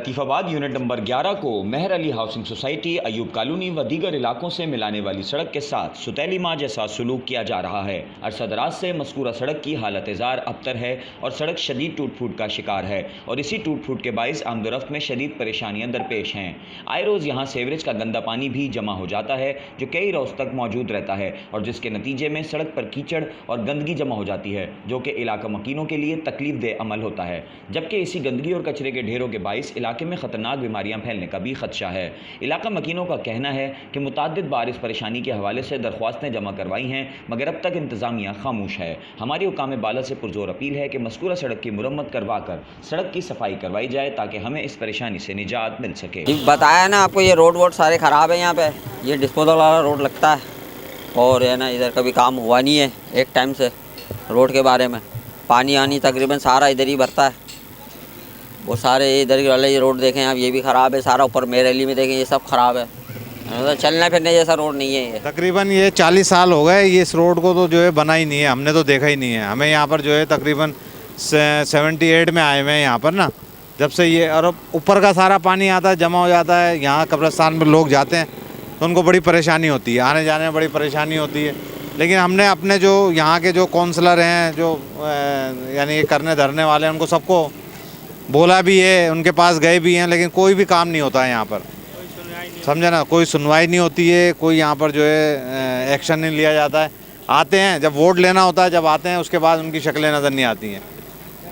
Latifabad unit number 11 को Mehar Ali housing society, Ayub colony व दीगर इलाकों से मिलाने वाली सड़क के साथ सुतैली माँ जैसा सलूक किया जा रहा है। अरसदराज से मज़कूरा सड़क की हालत ज़ार अबतर है और सड़क शदीद टूट फूट का शिकार है और इसी टूट फूट के बाइस आमदोरफ्त में शदीद परेशानियाँ दरपेश हैं। आए रोज़ यहाँ सीवरेज का गंदा पानी भी जमा हो जाता है जो कई रोज़ तक मौजूद रहता है और जिसके नतीजे में सड़क पर कीचड़ और गंदगी जमा हो जाती है जो कि इलाका मकीनों के लिए तकलीफ दे अमल होता है। जबकि इसी गंदगी और कचरे के ढेरों के बाइस इलाके में ख़तरनाक बीमारियां फैलने का भी खदशा है। इलाका मकीनों का कहना है कि मुताद्दिद बार इस परेशानी के हवाले से दरख्वास्तें जमा करवाई हैं मगर अब तक इंतज़ामिया खामोश है। हमारी हुकाम बाला से पुरजोर अपील है कि मज़कूरा सड़क की मुरम्मत करवा कर सड़क की सफाई करवाई जाए ताकि हमें इस परेशानी से निजात मिल सके। बताया ना आपको, ये रोड वोड सारे ख़राब है। यहाँ पे ये डिस्पोजल वाला रोड लगता है और है ना इधर कभी काम हुआ नहीं है एक टाइम से। रोड के बारे में पानी आनी तकरीबन सारा इधर ही भरता है, वो सारे इधर वाले ये रोड देखें आप, ये भी ख़राब है सारा। ऊपर मेरैली में देखें ये सब ख़राब है, मतलब चलने फिरने जैसा रोड नहीं है ये। तकरीबन ये 40 साल हो गए ये इस रोड को तो जो है बना ही नहीं है, हमने तो देखा ही नहीं है। हमें यहाँ पर जो है तकरीबन 78 में आए हुए हैं यहाँ पर ना, जब से ये। और ऊपर का सारा पानी आता है, जमा हो जाता है यहाँ कब्रिस्तान में लोग जाते हैं तो उनको बड़ी परेशानी होती है, आने जाने में बड़ी परेशानी होती है। लेकिन हमने अपने जो यहाँ के जो काउंसलर हैं, जो यानी ये करने धरने वाले हैं, उनको सबको बोला भी है, उनके पास गए भी हैं, लेकिन कोई भी काम नहीं होता है यहाँ पर। समझे ना, कोई सुनवाई नहीं होती है, कोई यहाँ पर जो है एक्शन नहीं लिया जाता है। आते हैं जब वोट लेना होता है, जब आते हैं उसके बाद उनकी शक्लें नज़र नहीं आती हैं।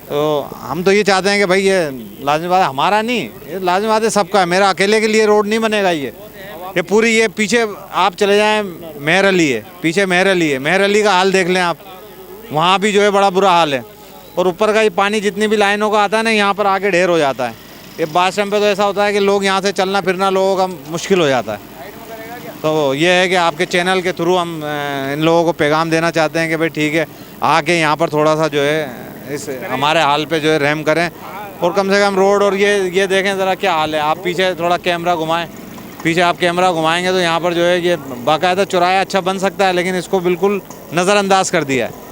तो हम तो ये चाहते हैं कि भाई ये लाज़िम बात है, हमारा नहीं, ये लाज़िम बात है सबका है। मेरा अकेले के लिए रोड नहीं बनेगा ये पूरी। ये पीछे आप चले जाएँ मेहर अली है, पीछे मेहर अली है, मेहर अली का हाल देख लें आप, वहाँ भी जो है बड़ा बुरा हाल है। और ऊपर का ये पानी जितनी भी लाइनों का आता है ना, यहाँ पर आके ढेर हो जाता है। ये बास टाइम पे तो ऐसा होता है कि लोग यहाँ से चलना फिरना लोगों का मुश्किल हो जाता है। तो ये है कि आपके चैनल के थ्रू हम इन लोगों को पैगाम देना चाहते हैं कि भाई ठीक है, आके यहाँ पर थोड़ा सा जो है इस हमारे हाल पे जो है रहम करें और कम से कम रोड। और ये देखें ज़रा क्या हाल है। आप पीछे थोड़ा कैमरा घुमाएँ, पीछे आप कैमरा घुमाएँगे तो यहाँ पर जो है ये बाकायदा चौराहा अच्छा बन सकता है, लेकिन इसको बिल्कुल नज़रअंदाज कर दिया है।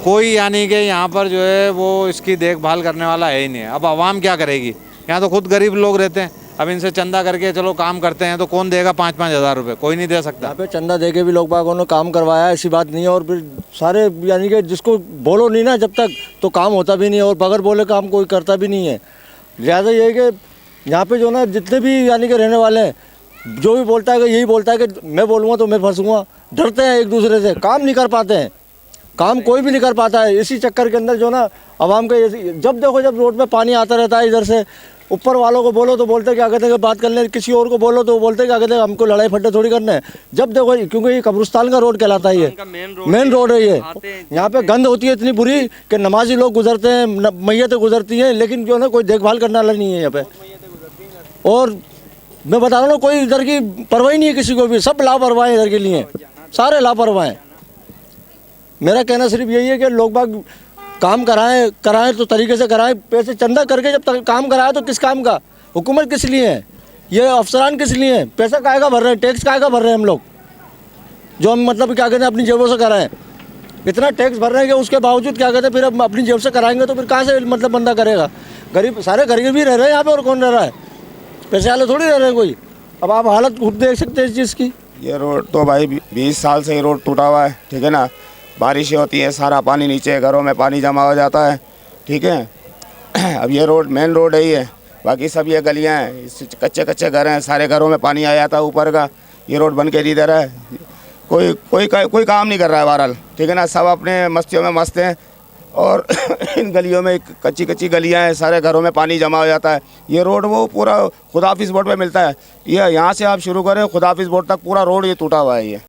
कोई यानी कि यहाँ पर जो है वो इसकी देखभाल करने वाला है ही नहीं है। अब आवाम क्या करेगी, यहाँ तो खुद गरीब लोग रहते हैं। अब इनसे चंदा करके चलो काम करते हैं तो कौन देगा 5-5 हज़ार रुपये, कोई नहीं दे सकता। यहाँ पे चंदा दे के भी लोग बागों ने काम करवाया, ऐसी बात नहीं है। और फिर सारे यानी कि जिसको बोलो नहीं ना जब तक तो काम होता भी नहीं है, और बगैर बोले काम कोई करता भी नहीं है। लिहाजा ये है कि यहाँ पे जो ना जितने भी यानी कि रहने वाले हैं, जो भी बोलता है कि यही बोलता है कि मैं बोलूँगा तो मैं फंसूँगा। डरते हैं एक दूसरे से, काम नहीं कर पाते हैं, काम कोई भी नहीं कर पाता है। इसी चक्कर के अंदर जो ना आवाम के जब देखो जब रोड पे पानी आता रहता है, इधर से ऊपर वालों को बोलो तो बोलते क्या कहते हैं कि बात कर ले, किसी और को बोलो तो बोलते क्या कहते हैं हमको लड़ाई फट्टे थोड़ी करने हैं। जब देखो क्योंकि ये कब्रिस्तान का रोड कहलाता है, ये मेन रोड है। ये यहाँ पे गंद होती है इतनी बुरी कि नमाजी लोग गुजरते हैं, मैयतें गुजरती हैं, लेकिन जो है कोई देखभाल करने वाला नहीं है यहाँ पे। और मैं बता रहा हूँ कोई इधर की परवाही नहीं है किसी को भी, सब लापरवाह हैं इधर के लिए, सारे लापरवाह हैं। मेरा कहना सिर्फ यही है कि लोग बाग काम कराएं तो तरीके से कराएं, पैसे चंदा करके जब तक काम कराएं तो किस काम का, हुकूमत किस लिए है, ये अफसरान किस लिए हैं, पैसा काहे का भर रहे हैं, टैक्स काहे का भर रहे हैं हम लोग, जो हम मतलब क्या कहते हैं अपनी जेबों से कराएं। इतना टैक्स भर रहे हैं कि उसके बावजूद क्या कहते हैं फिर हम अपनी जेब से कराएंगे तो फिर कहाँ से मतलब बंदा करेगा। गरीब सारे गरीब ही रह रहे हैं यहाँ पे, और कौन रह रहा है, पैसे वाले थोड़ी रह रहे हैं कोई। अब आप हालत खुद देख सकते हैं इस चीज़ की। ये रोड तो भाई 20 साल से ही रोड टूटा हुआ है, ठीक है ना। बारिशें होती हैं, सारा पानी नीचे घरों में पानी जमा हो जाता है, ठीक है। अब ये रोड मेन रोड है ही है, बाकी सब ये गलियां हैं, कच्चे घर हैं, सारे घरों में पानी आ जाता है ऊपर का। ये रोड बन के नहीं दे रहा है, कोई काम नहीं कर रहा है बहरहाल, ठीक है ना। सब अपने मस्तियों में मस्त हैं और इन गलियों में कच्ची गलियां हैं, सारे घरों में पानी जमा हो जाता है। ये रोड वो पूरा खुदाफिज बोर्ड पे मिलता है, ये यहाँ से आप शुरू करें खुदाफिज बोर्ड तक पूरा रोड ये टूटा हुआ है ये।